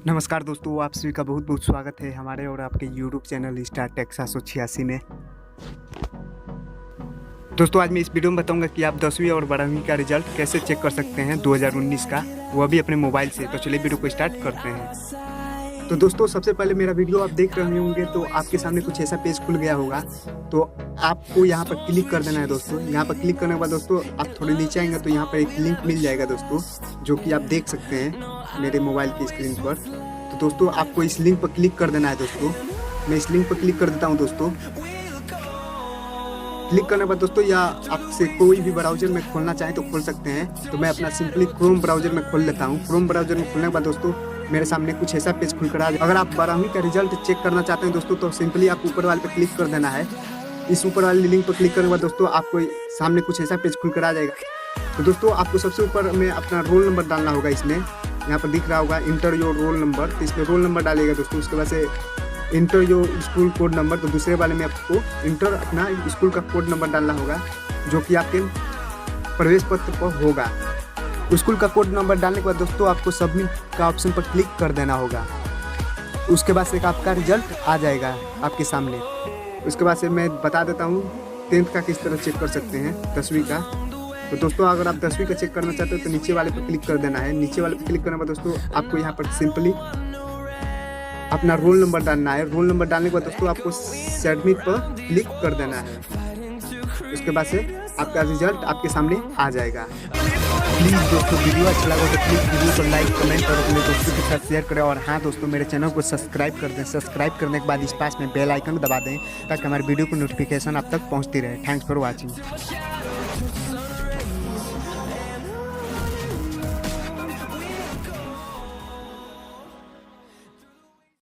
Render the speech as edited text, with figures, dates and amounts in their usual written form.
नमस्कार दोस्तों, आप सभी का बहुत बहुत स्वागत है हमारे और आपके यूट्यूब चैनल startech 786 में। दोस्तों आज मैं इस वीडियो में बताऊंगा कि आप 10वीं और 12वीं का रिजल्ट कैसे चेक कर सकते हैं 2019 का, वो भी अपने मोबाइल से। तो चलिए वीडियो को स्टार्ट करते हैं। तो दोस्तों सबसे पहले मेरा वीडियो आप देख रहे होंगे तो आपके सामने कुछ ऐसा पेज खुल गया होगा। तो आपको यहाँ पर क्लिक कर देना है दोस्तों। यहाँ पर क्लिक करने के बाद दोस्तों आप थोड़े नीचे आएंगे तो यहाँ पर एक लिंक मिल जाएगा दोस्तों, जो कि आप देख सकते हैं मेरे मोबाइल की स्क्रीन पर। तो दोस्तों आपको इस लिंक पर क्लिक कर देना है दोस्तों। मैं इस लिंक पर क्लिक कर देता हूँ दोस्तों। क्लिक करने के बाद दोस्तों या आपसे कोई भी ब्राउजर में खोलना चाहें तो खोल सकते हैं। तो मैं अपना सिंपली क्रोम ब्राउजर में खोल लेता हूँ। क्रोम ब्राउजर में खोलने के बाद दोस्तों मेरे सामने कुछ ऐसा पेज खुल कर आ जाए। अगर आप 12वीं का रिजल्ट चेक करना चाहते हैं दोस्तों तो सिंपली आप ऊपर वाले पे क्लिक कर देना है। इस ऊपर वाली लिंक पर क्लिक करने के बाद दोस्तों आपको सामने कुछ ऐसा पेज खुल कर आ जाएगा। तो दोस्तों आपको सबसे ऊपर में अपना रोल नंबर डालना होगा। इसमें यहाँ पर दिख रहा होगा इंटर योर रोल नंबर, तो इसमें रोल नंबर डालिएगा दोस्तों। उसके बाद से inter your school code number, तो दूसरे वाले में आपको इंटर अपना स्कूल का कोड नंबर डालना होगा, जो कि आपके प्रवेश पत्र पर होगा। स्कूल का कोड नंबर डालने के बाद दोस्तों आपको सबमिट का ऑप्शन पर क्लिक कर देना होगा। उसके बाद से आपका रिजल्ट आ जाएगा आपके सामने। उसके बाद से मैं बता देता हूँ 10th का किस तरह चेक कर सकते हैं, 10वीं का। तो दोस्तों अगर आप 10वीं का चेक करना चाहते हो तो नीचे वाले पर क्लिक कर देना है। नीचे वाले पर क्लिक करने के बाद दोस्तों आपको यहाँ पर सिंपली अपना रोल नंबर डालना है। रोल नंबर डालने के बाद दोस्तों आपको सबमिट पर क्लिक कर देना है। उसके बाद से आपका रिजल्ट आपके सामने आ जाएगा। प्लीज़ दोस्तों वीडियो अच्छा लगा तो प्लीज़ वीडियो को लाइक कमेंट और अपने दोस्तों के साथ शेयर करें। और हाँ दोस्तों मेरे चैनल को सब्सक्राइब कर दें। सब्सक्राइब करने के बाद इस पास में बेल आइकन दबा दें ताकि हमारे वीडियो को नोटिफिकेशन आप तक पहुँचती रहे। Thanks for watching.